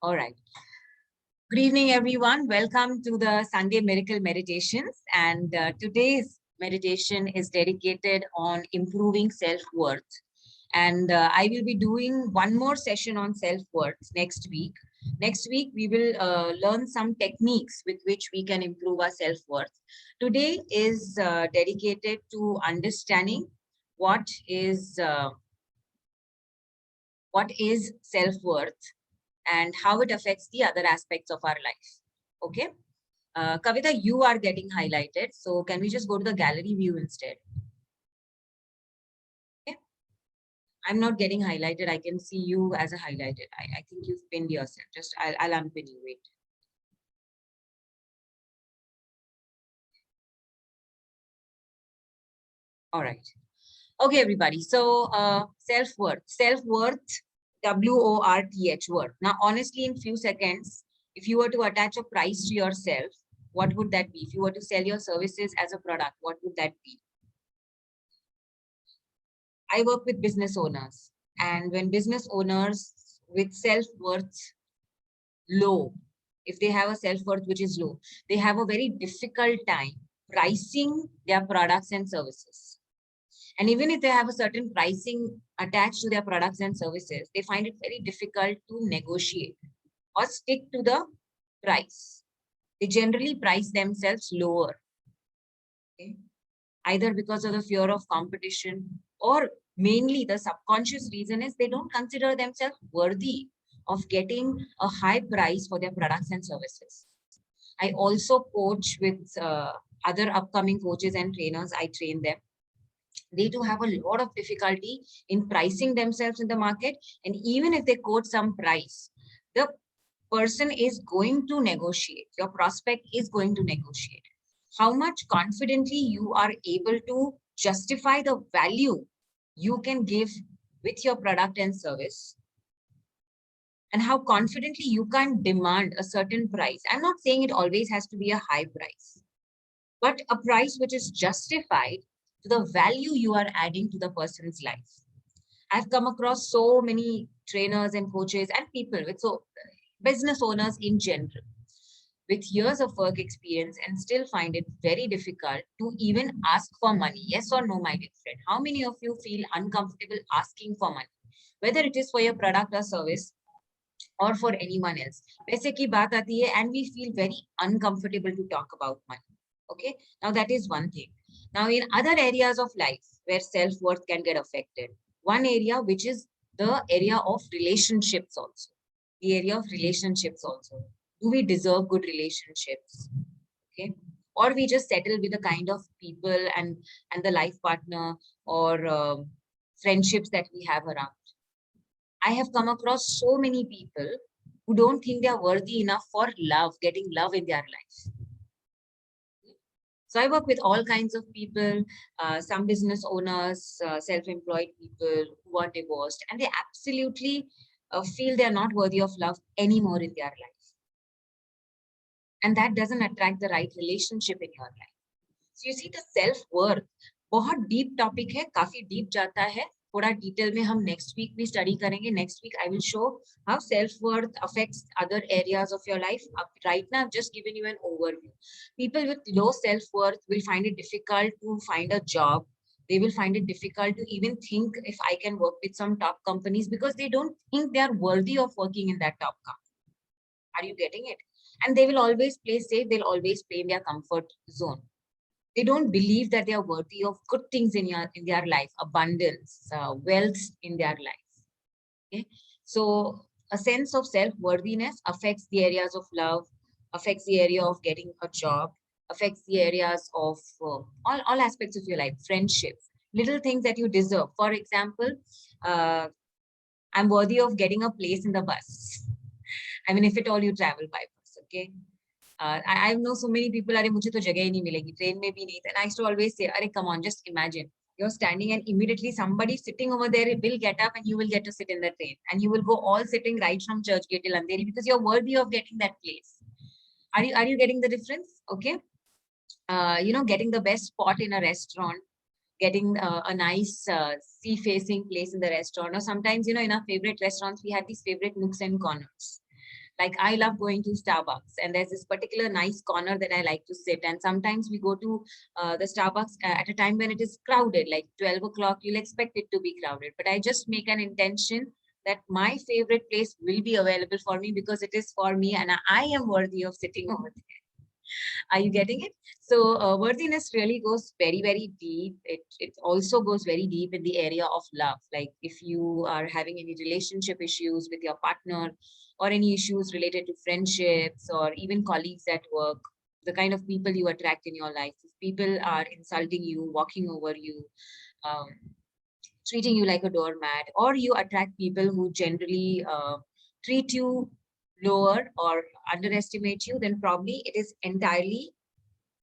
All right. Good evening, everyone. Welcome to the Sunday Miracle Meditations. And today's meditation is dedicated on improving self-worth. And I will be doing one more session on self-worth next week. Next week, we will learn some techniques with which we can improve our self-worth. Today is dedicated to understanding what is self-worth and how it affects the other aspects of our life. Okay. Kavita, you are getting highlighted. So can we just go to the gallery view instead? Okay. I'm not getting highlighted. I can see you as a highlighted. I think you've pinned yourself. Just I'll unpin you. Wait. All right. Okay, everybody. So self-worth. Self-worth, W-O-R-T-H, worth. Now, honestly, in few seconds, if you were to attach a price to yourself, what would that be? If you were to sell your services as a product, what would that be? I work with business owners, and when business owners with self-worth low, if they have a self-worth which is low, they have a very difficult time pricing their products and services. And even if they have a certain pricing attached to their products and services, they find it very difficult to negotiate or stick to the price. They generally price themselves lower, okay? Either because of the fear of competition, or mainly the subconscious reason is they don't consider themselves worthy of getting a high price for their products and services. I also coach with other upcoming coaches and trainers. I train them. They do have a lot of difficulty in pricing themselves in the market. And even if they quote some price, the person is going to negotiate. Your prospect is going to negotiate. How much confidently you are able to justify the value you can give with your product and service, and how confidently you can demand a certain price. I'm not saying it always has to be a high price, but a price which is justified to the value you are adding to the person's life. I've come across so many trainers and coaches and people with business owners in general with years of work experience and still find it very difficult to even ask for money. Yes or no, my dear friend? How many of you feel uncomfortable asking for money, whether it is for your product or service or for anyone else? Paise ki baat aati hai and we feel very uncomfortable to talk about money. Okay, now that is one thing. Now, in other areas of life where self-worth can get affected, one area which is the area of relationships also. The area of relationships also. Do we deserve good relationships? Okay. Or we just settle with the kind of people and the life partner or friendships that we have around. I have come across so many people who don't think they are worthy enough for love, getting love in their life. So I work with all kinds of people, some business owners, self-employed people who are divorced, and they absolutely feel they are not worthy of love anymore in their life. And that doesn't attract the right relationship in your life. So you see, the self-worth बहुत deep topic है, काफी deep जाता है. थोड़ा detail में हम next week भी study करेंगे. Next week I will show how self-worth affects other areas of your life. Right now I've just given you an overview. People with low self-worth will find it difficult to find a job. They will find it difficult to even think if I can work with some top companies because they don't think they are worthy of working in that top company. Are you getting it? And they will always play safe. They'll always play in their comfort zone. They don't believe that they are worthy of good things in their life, abundance, wealth in their life. Okay, so a sense of self-worthiness affects the areas of love, affects the area of getting a job, affects the areas of all aspects of your life, friendships, little things that you deserve. For example, I'm worthy of getting a place in the bus. I mean, if at all you travel by bus, okay. I know so many people, अरे मुझे तो जगह ही नहीं मिलेगी, train में भी नहीं. And I used to always say, अरे come on, just imagine. You're standing and immediately somebody sitting over there will get up and you will get to sit in the train. And you will go all sitting right from Churchgate till Andheri because you're worthy of getting that place. Are you getting the difference? Okay. Getting the best spot in a restaurant, getting a nice sea-facing place in the restaurant. Or sometimes, in our favorite restaurants, we have these favorite nooks and corners. Like I love going to Starbucks, and there's this particular nice corner that I like to sit. And sometimes we go to the Starbucks at a time when it is crowded, like 12 o'clock, you'll expect it to be crowded. But I just make an intention that my favorite place will be available for me because it is for me and I am worthy of sitting over there. Are you getting it? So worthiness really goes very, very deep. It also goes very deep in the area of love. Like if you are having any relationship issues with your partner or any issues related to friendships or even colleagues at work, the kind of people you attract in your life, if people are insulting you, walking over you, um, treating you like a doormat, or you attract people who generally treat you lower or underestimate you, then probably it is entirely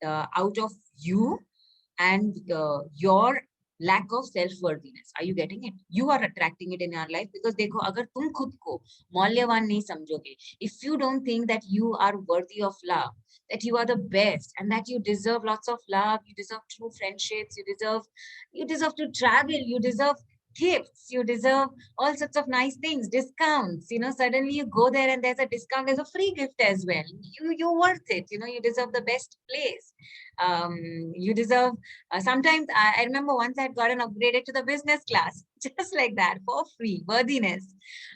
out of you and your lack of self-worthiness. Are you getting it? You are attracting it in your life because देखो अगर तुम खुद को मौल्यवान नहीं समझोगे, if you don't think that you are worthy of love, that you are the best and that you deserve lots of love, you deserve true friendships, you deserve to travel, you deserve gifts, you deserve all sorts of nice things, discounts, you know, suddenly you go there and there's a discount, there's a free gift as well. You're worth it, you know, you deserve the best place. You deserve sometimes I remember once I had gotten upgraded to the business class, just like that, for free. Worthiness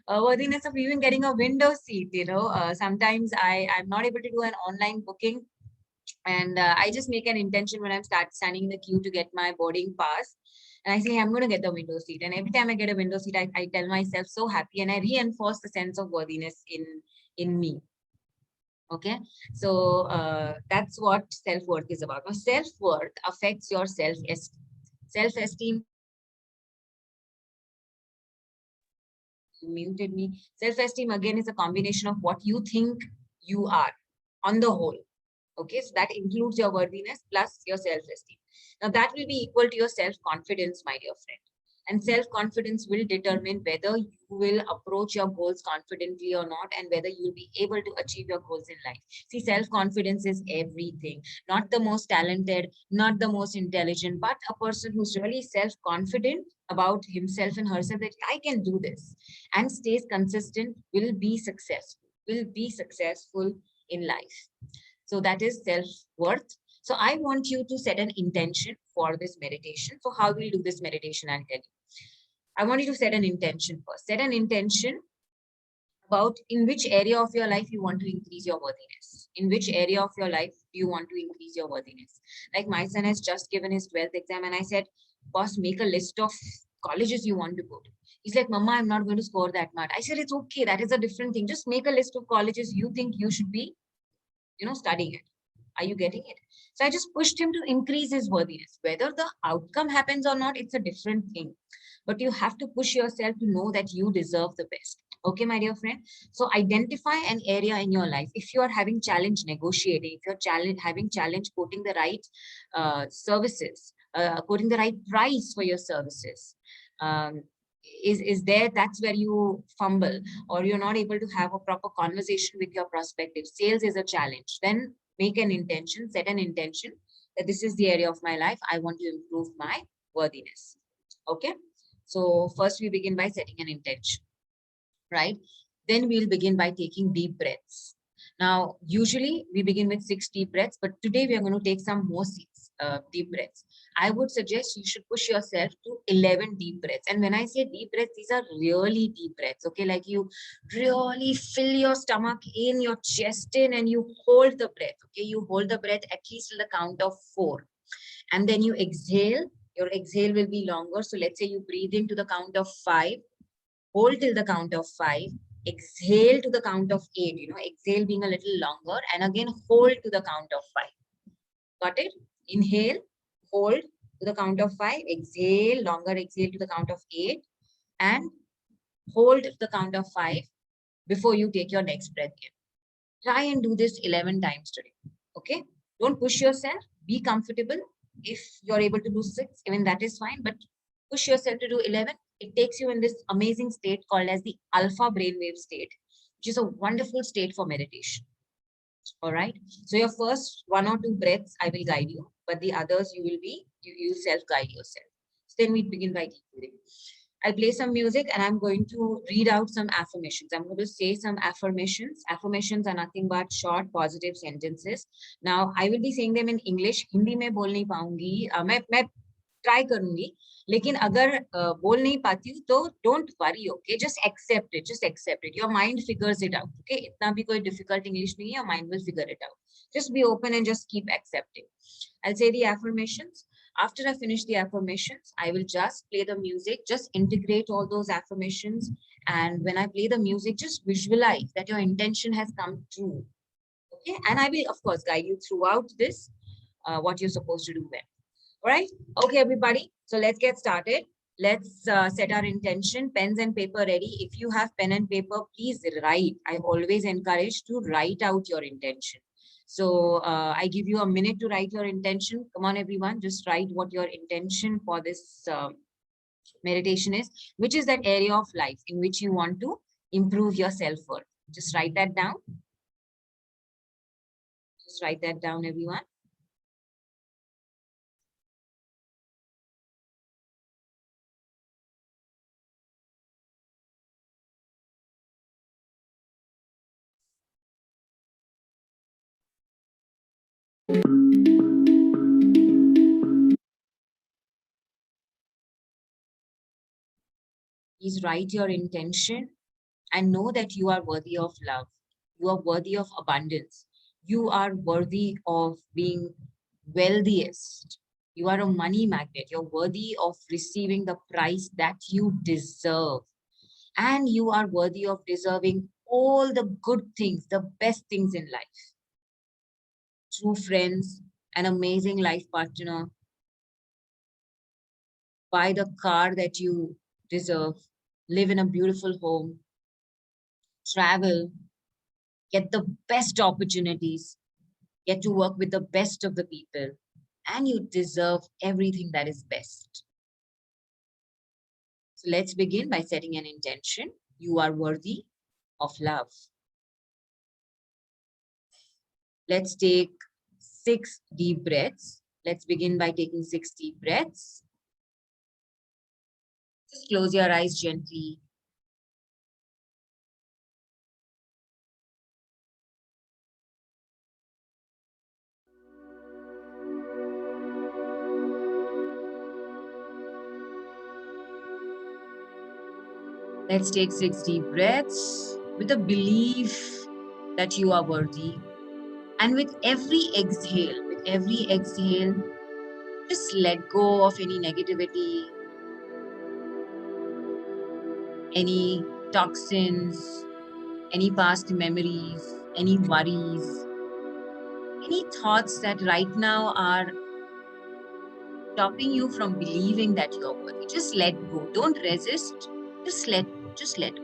of even getting a window seat, you know. Sometimes I'm not able to do an online booking, and I just make an intention when I'm standing in the queue to get my boarding pass. And I say, I'm going to get the window seat. And every time I get a window seat, I tell myself so happy, and I reinforce the sense of worthiness in me. Okay, so that's what self-worth is about. Now, self-worth affects your self-esteem. Self-esteem, you muted me. Self-esteem again is a combination of what you think you are on the whole. Okay, so that includes your worthiness plus your self-esteem. Now that will be equal to your self-confidence, my dear friend. And self-confidence will determine whether you will approach your goals confidently or not, and whether you'll be able to achieve your goals in life. See, self-confidence is everything. Not the most talented, not the most intelligent, but a person who's really self-confident about himself and herself that I can do this and stays consistent will be successful in life. So that is self-worth. So I want you to set an intention for this meditation. So how we'll do this meditation, I'll tell you. I want you to set an intention first. Set an intention about in which area of your life you want to increase your worthiness. In which area of your life do you want to increase your worthiness? Like my son has just given his 12th exam and I said, boss, make a list of colleges you want to go to. He's like, Mama, I'm not going to score that much. I said, it's okay. That is a different thing. Just make a list of colleges you think you should be, you know, studying it. Are you getting it? So I just pushed him to increase his worthiness. Whether the outcome happens or not, it's a different thing. But you have to push yourself to know that you deserve the best. Okay, my dear friend. So identify an area in your life. If you are having challenge negotiating, if you're having challenge quoting the right services, quoting the right price for your services, is there, that's where you fumble, or you're not able to have a proper conversation with your prospective. Sales is a challenge. Then make an intention, set an intention that this is the area of my life I want to improve my worthiness. Okay, so first we begin by setting an intention, right? Then we'll begin by taking deep breaths. Now, usually we begin with 6 deep breaths, but today we are going to take some more deep breaths. I would suggest you should push yourself to 11 deep breaths. And when I say deep breaths, these are really deep breaths, okay? Like you really fill your stomach in, your chest in, and you hold the breath, okay? You hold the breath at least till the count of 4. And then you exhale. Your exhale will be longer. So let's say you breathe in to the count of 5, hold till the count of 5, exhale to the count of 8, you know, exhale being a little longer, and again hold to the count of 5. Got it? Inhale, hold to the count of 5, exhale, longer exhale to the count of 8, and hold to the count of 5 before you take your next breath in. Try and do this 11 times today. Okay? Don't push yourself. Be comfortable. If you're able to do 6, even that is fine, but push yourself to do 11. It takes you in this amazing state called as the alpha brainwave state, which is a wonderful state for meditation. All right. So your first 1 or 2 breaths, I will guide you, but the others you will self-guide yourself. So then we begin by deep breathing. I'll play some music and I'm going to read out some affirmations. I'm going to say some affirmations. Affirmations are nothing but short, positive sentences. Now, I will be saying them in English. Hindi में बोल नहीं पाऊंगी. मैं try करूंगी. लेकिन अगर बोल नहीं पाती हूँ तो don't worry, okay? Just accept it. Just accept it. Your mind figures it out, okay? इतना भी कोई difficult English नहीं है. Your mind will figure it out. Just be open and just keep accepting. I'll say the affirmations. After I finish the affirmations, I will just play the music, just integrate all those affirmations. And when I play the music, just visualize that your intention has come true. Okay. And I will, of course, guide you throughout this, what you're supposed to do then. All right. Okay, everybody. So let's get started. Let's set our intention, pens and paper ready. If you have pen and paper, please write. I always encourage to write out your intention. So I give you a minute to write your intention. Come on, everyone, just write what your intention for this meditation is, which is that area of life in which you want to improve your self-worth. Just write that down. Just write that down, everyone. Please write your intention and know that you are worthy of love. You are worthy of abundance. You are worthy of being wealthiest. You are a money magnet. You're worthy of receiving the price that you deserve. And you are worthy of deserving all the good things, the best things in life. True friends, an amazing life partner, buy the car that you deserve, live in a beautiful home, travel, get the best opportunities, get to work with the best of the people, and you deserve everything that is best. So let's begin by setting an intention. You are worthy of love. Let's take 6 deep breaths. Let's begin by taking 6 deep breaths. Just close your eyes gently. Let's take 6 deep breaths with a belief that you are worthy. And with every exhale, just let go of any negativity, any toxins, any past memories, any worries, any thoughts that right now are stopping you from believing that you're worthy. Just let go. Don't resist. Just let go. Just let go.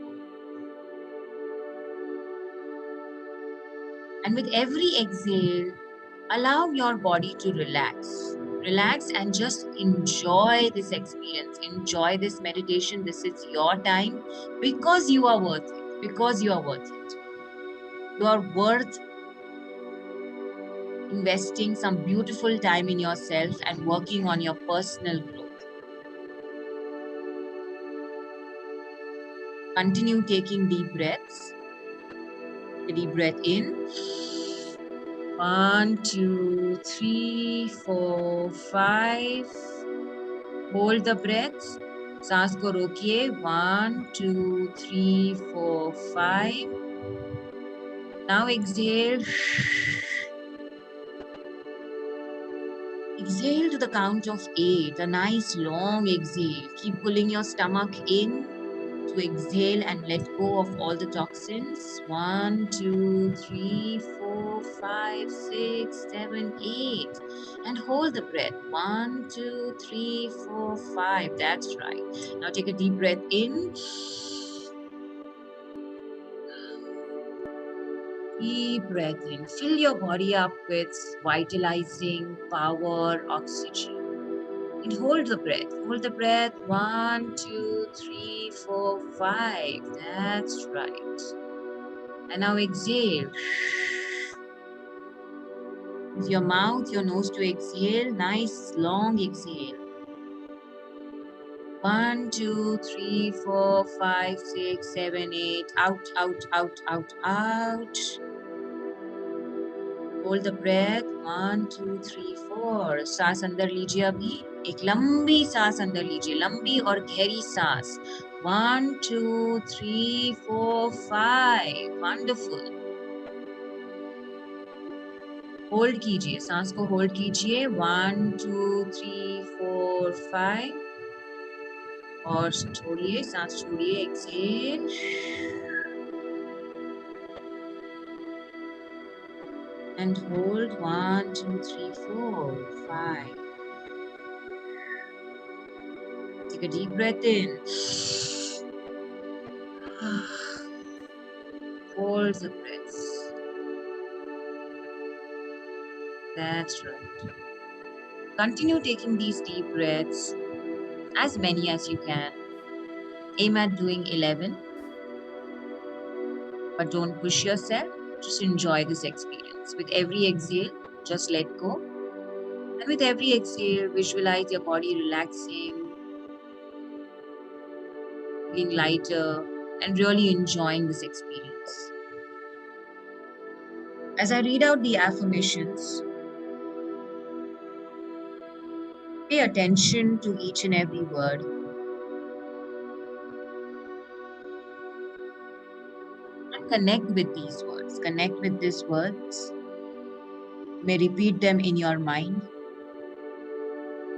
And with every exhale, allow your body to relax. Relax and just enjoy this experience. Enjoy this meditation. This is your time because you are worth it. Because you are worth it. You are worth investing some beautiful time in yourself and working on your personal growth. Continue taking deep breaths. A deep breath in. 1, 2, 3, 4, 5. Hold the breath. सांस को रोकिए. 1, 2, 3, 4, 5. Now exhale. Exhale to the count of 8. A nice long exhale. Keep pulling your stomach in to exhale and let go of all the toxins. 1, 2, 3, 4, 5, 6, 7, 8. And hold the breath. 1, 2, 3, 4, 5. That's right. Now take a deep breath in. Deep breath in. Fill your body up with vitalizing power, oxygen. And hold the breath. Hold the breath. 1, 2, 3, 4, 5. That's right. And now exhale. Use your mouth, your nose to exhale. Nice long exhale. 1, 2, 3, 4, 5, 6, 7, 8. Out, out, out, out, out. Hold the breath. 1, 2, 3, 4. सांस अंदर लीजिए अभी. एक लंबी सांस अंदर लीजिए. लंबी और गहरी सांस. 1, 2, 3, 4, 5. Wonderful. होल्ड कीजिए. सांस को होल्ड कीजिए. 1, 2, 3, 4, 5. और छोड़िए. सांस छोड़िए. Excel. And hold. 1, 2, 3, 4, 5. Take a deep breath in. Hold the breath. That's right. Continue taking these deep breaths, as many as you can. Aim at doing 11, but don't push yourself. Just enjoy this experience. With every exhale, just let go. And with every exhale, visualize your body relaxing, feeling lighter, and really enjoying this experience. As I read out the affirmations, pay attention to each and every word. And connect with these words. Connect with these words. You may repeat them in your mind.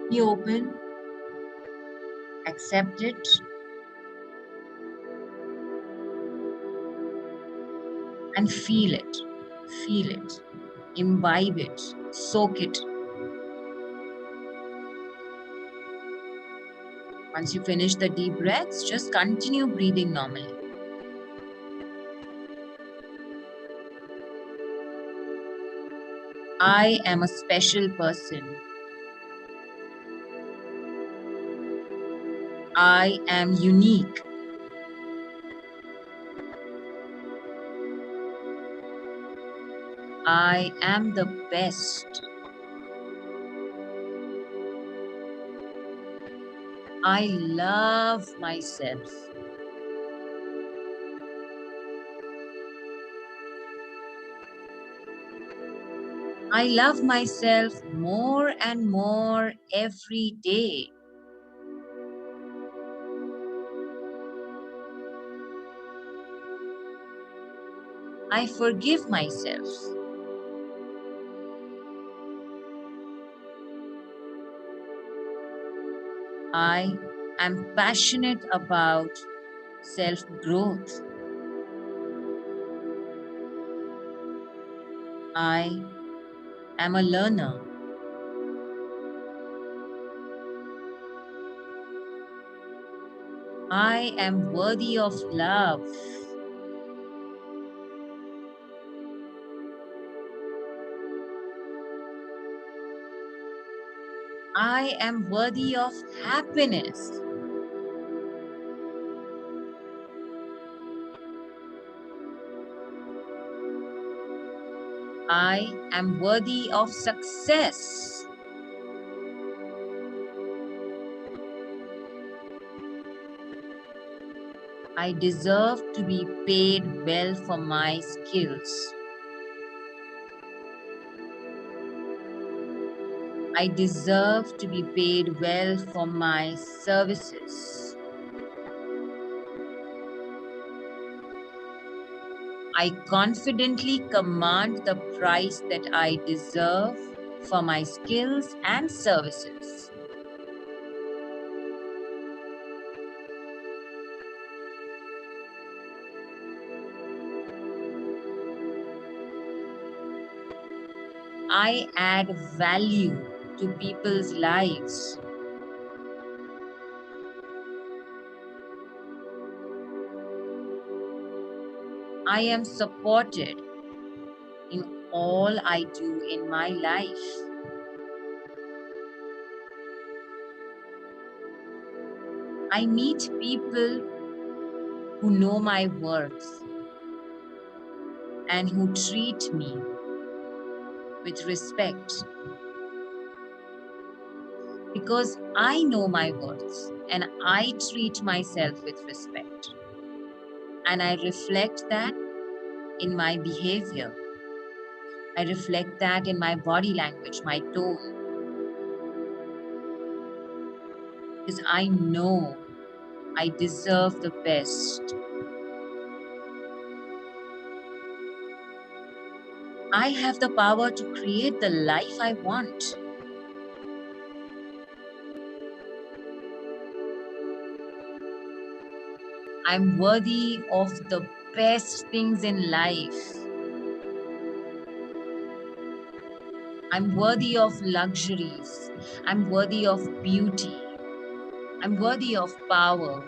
Be open. Accept it. And feel it. Feel it. Imbibe it. Soak it. Once you finish the deep breaths, just continue breathing normally. I am a special person. I am unique. I am the best. I love myself. I love myself more and more every day. I forgive myself. I am passionate about self-growth. I am a learner. I am worthy of love. I am worthy of happiness. I am worthy of success. I deserve to be paid well for my skills. I deserve to be paid well for my services. I confidently command the price that I deserve for my skills and services. I add value to people's lives. I am supported in all I do in my life. I meet people who know my worth and who treat me with respect. because I know my worth and I treat myself with respect. And I reflect that in my behavior. I reflect that in my body language, my tone, because I know I deserve the best. I have the power to create the life I want. I'm worthy of the best things in life. I'm worthy of luxuries. I'm worthy of beauty. I'm worthy of power.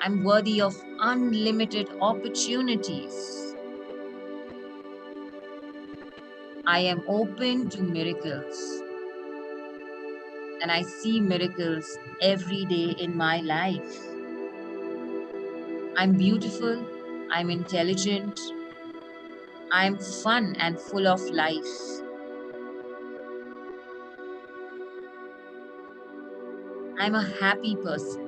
I'm worthy of unlimited opportunities. I am open to miracles. And I see miracles every day in my life. I'm beautiful. I'm intelligent. I'm fun and full of life. I'm a happy person.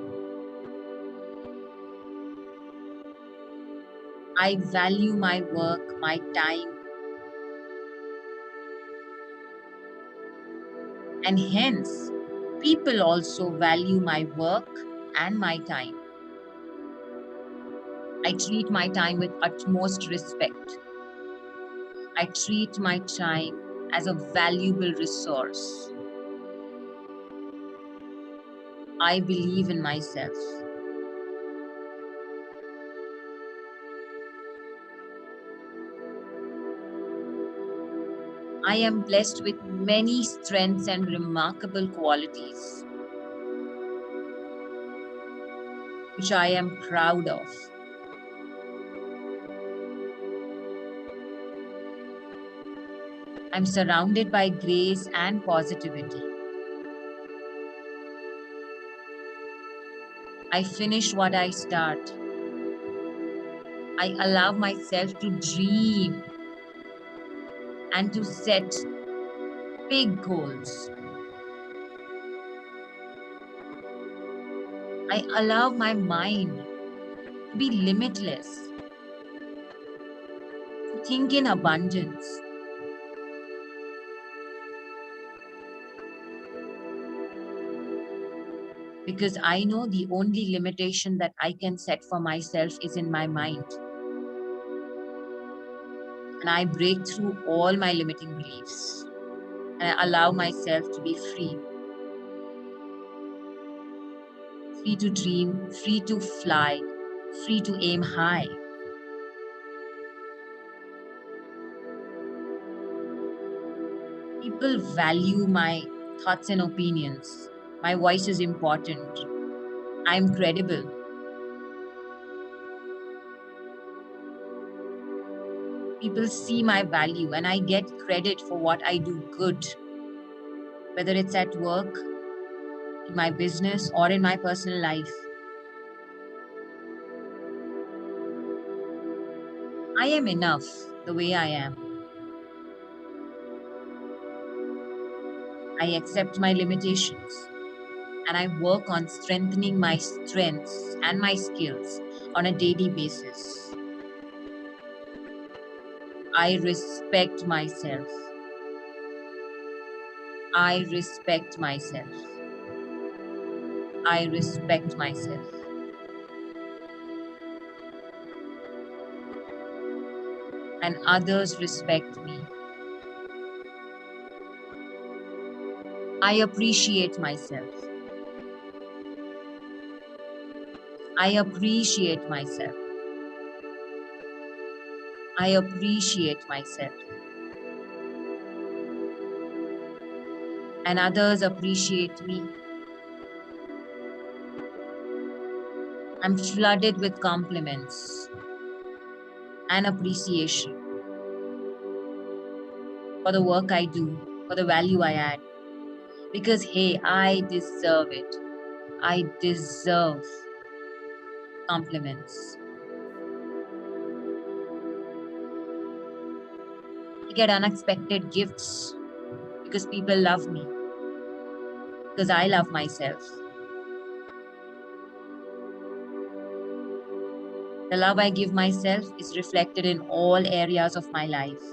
I value my work, my time, and hence, people also value my work and my time. I treat my time with utmost respect. I treat my time as a valuable resource. I believe in myself. I am blessed with many strengths and remarkable qualities, which I am proud of. I'm surrounded by grace and positivity. I finish what I start. I allow myself to dream and to set big goals. I allow my mind to be limitless, to think in abundance. Because I know the only limitation that I can set for myself is in my mind. And I break through all my limiting beliefs. And I allow myself to be free. Free to dream, free to fly, free to aim high. People value my thoughts and opinions. My voice is important. I'm credible. People see my value and I get credit for what I do good, whether it's at work, in my business, or in my personal life. I am enough the way I am. I accept my limitations and I work on strengthening my strengths and my skills on a daily basis. I respect myself. I respect myself. I respect myself. And others respect me. I appreciate myself. I appreciate myself. I appreciate myself. And others appreciate me. I'm flooded with compliments and appreciation for the work I do, for the value I add. Because, hey, I deserve it. I deserve compliments. I get unexpected gifts because people love me, because I love myself. The love I give myself is reflected in all areas of my life.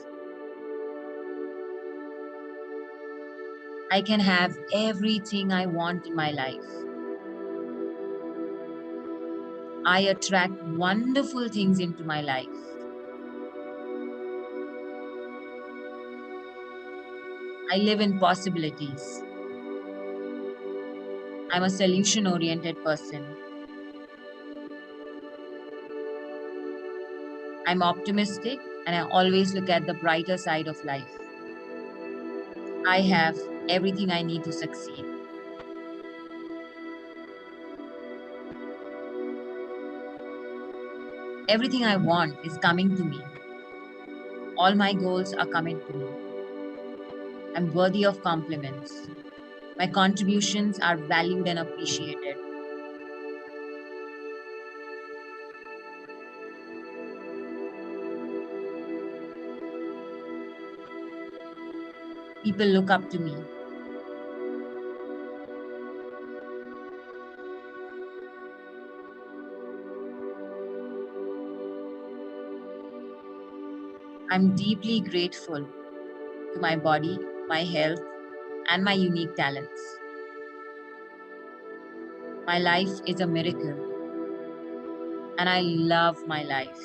I can have everything I want in my life. I attract wonderful things into my life. I live in possibilities. I'm a solution-oriented person. I'm optimistic and I always look at the brighter side of life. I have everything I need to succeed. Everything I want is coming to me. All my goals are coming to me. I'm worthy of compliments. My contributions are valued and appreciated. People look up to me. I'm deeply grateful to my body, my health, and my unique talents. My life is a miracle, and I love my life.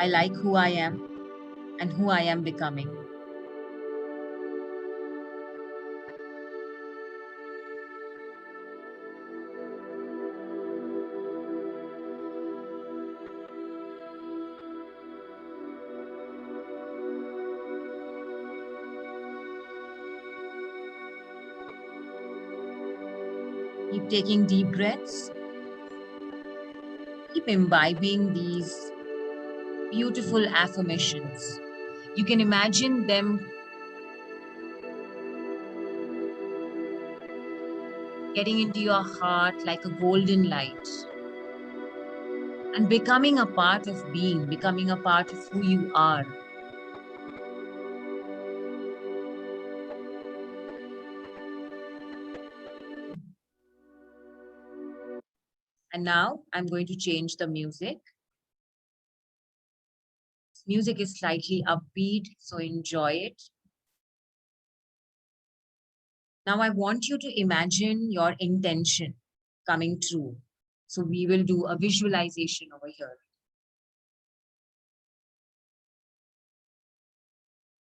I like who I am and who I am becoming. Keep taking deep breaths. Keep imbibing these beautiful affirmations. You can imagine them getting into your heart like a golden light and becoming a part of being, becoming a part of who you are. And now I'm going to change the music. Music is slightly upbeat, so enjoy it. Now I want you to imagine your intention coming true. So we will do a visualization over here.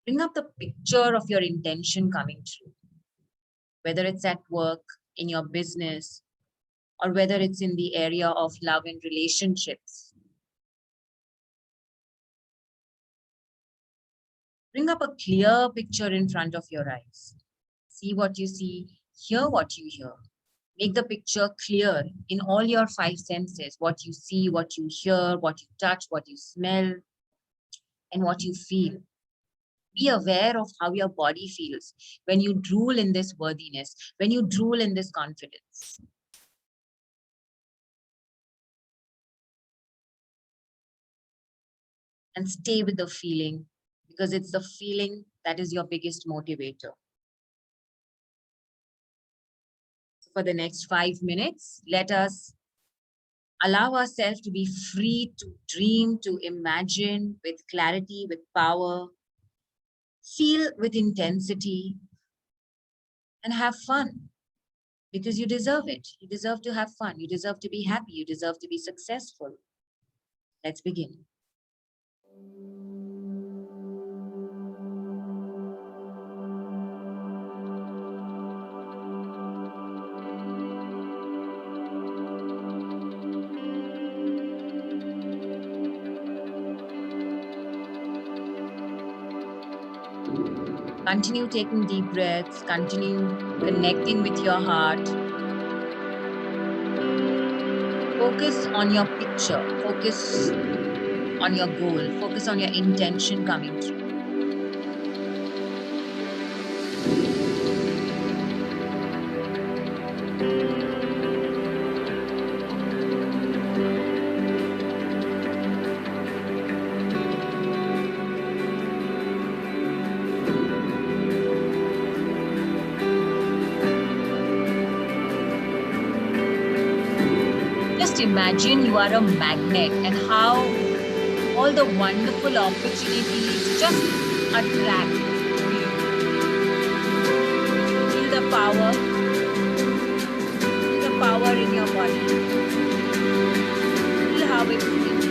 Bring up the picture of your intention coming true, whether it's at work, in your business, or whether it's in the area of love and relationships. Bring up a clear picture in front of your eyes. See what you see, hear what you hear. Make the picture clear in all your five senses, what you see, what you hear, what you touch, what you smell, and what you feel. Be aware of how your body feels when you drool in this worthiness, when you drool in this confidence. And stay with the feeling because it's the feeling that is your biggest motivator. For the next 5 minutes, let us allow ourselves to be free to dream, to imagine with clarity, with power, feel with intensity, and have fun because you deserve it. You deserve to have fun. You deserve to be happy. You deserve to be successful. Let's begin. Continue taking deep breaths, continue connecting with your heart. Focus on your picture, focus on your goal, focus on your intention coming true. imagine you are a magnet and how all the wonderful opportunities just attract you. Feel the power, feel the power in your body. Feel how it feels.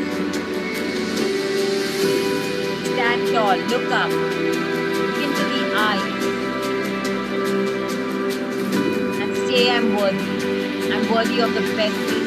Stand tall, look up, look into the eyes, and say, I'm worthy. I'm worthy of the best things.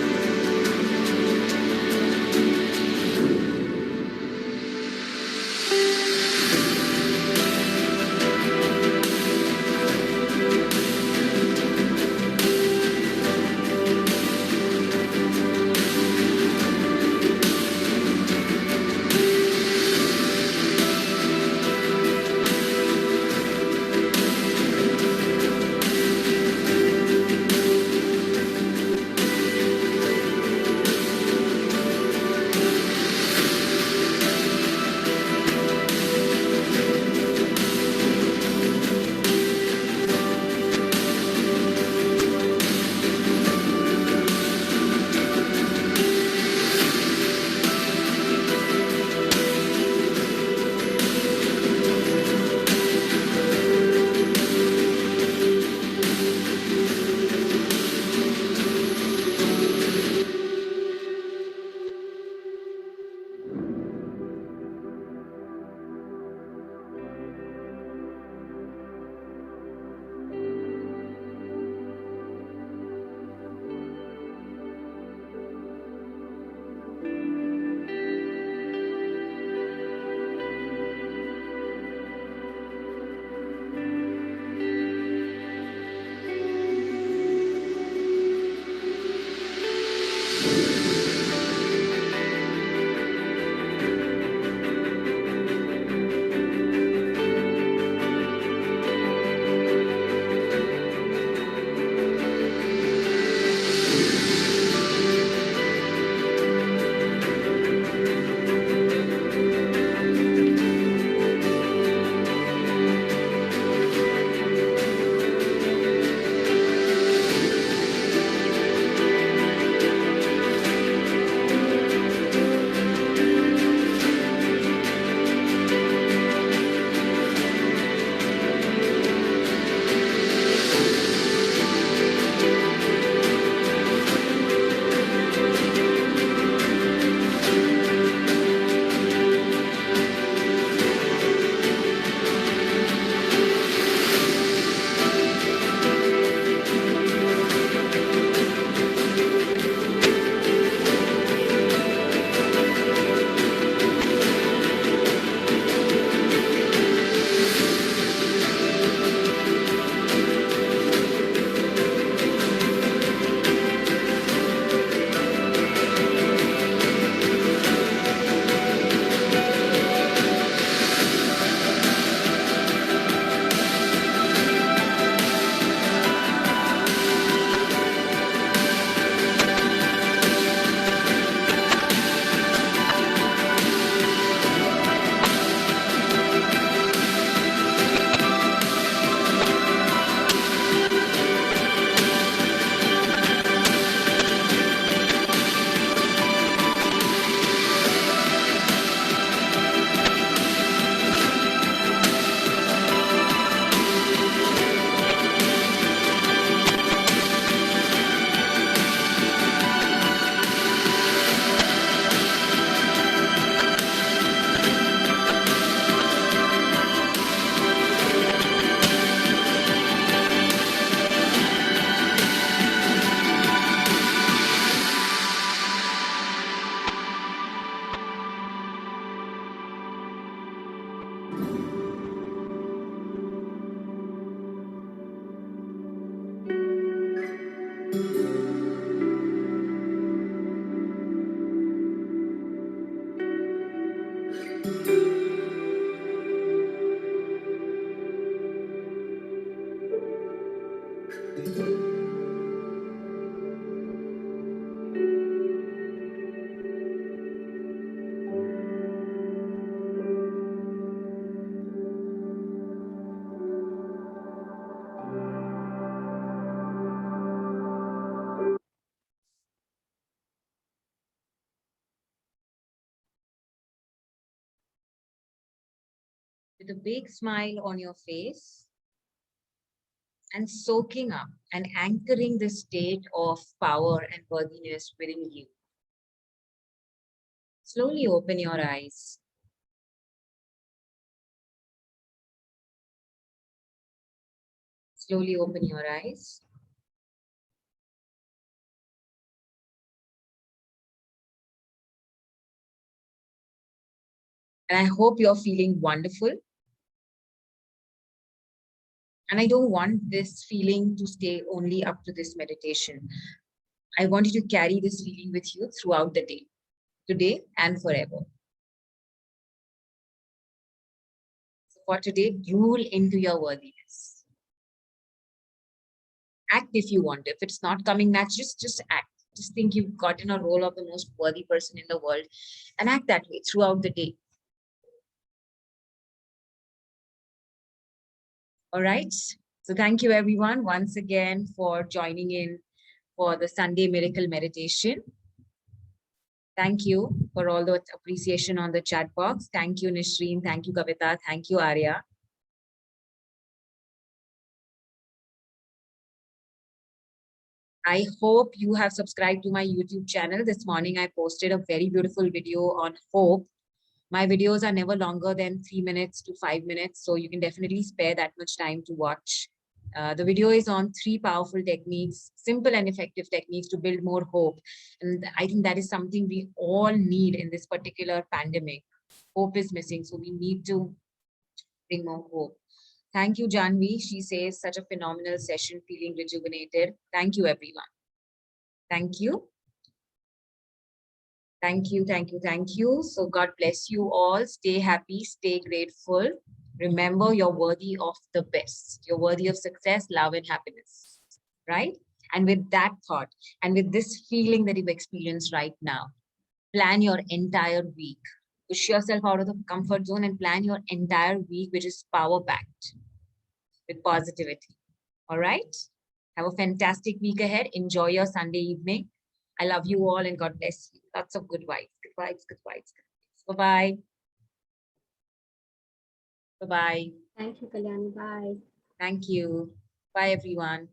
with a big smile on your face and soaking up and anchoring the state of power and worthiness within you. Slowly open your eyes. Slowly open your eyes. And I hope you're feeling wonderful. And I don't want this feeling to stay only up to this meditation. I want you to carry this feeling with you throughout the day, today and forever. So for today, rule into your worthiness. Act if you want. If it's not coming naturally, just act. Just think you've gotten a role of the most worthy person in the world and act that way throughout the day. All right. So thank you everyone once again for joining in for the Sunday Miracle Meditation. Thank you for all the appreciation on the chat box. Thank you, Nishreen. Thank you, Kavita. Thank you, Arya. I hope you have subscribed to my YouTube channel. This morning, I posted a very beautiful video on hope. My videos are never longer than 3 minutes to 5 minutes, so you can definitely spare that much time to watch. The video is on 3 powerful techniques, simple and effective techniques to build more hope. And I think that is something we all need in this particular pandemic. Hope is missing, so we need to bring more hope. Thank you, Janvi. She says, such a phenomenal session, feeling rejuvenated. Thank you, everyone. Thank you. Thank you, thank you, thank you. So God bless you all. Stay happy, stay grateful. Remember, you're worthy of the best. You're worthy of success, love, and happiness, right? And with that thought, and with this feeling that you've experienced right now, plan your entire week. Push yourself out of the comfort zone and plan your entire week, which is power-packed with positivity. All right? Have a fantastic week ahead. Enjoy your Sunday evening. I love you all and God bless you. Lots of good vibes. Good vibes, good vibes. Bye-bye. Bye-bye. Thank you, Kalyani. Bye. Thank you. Bye, everyone.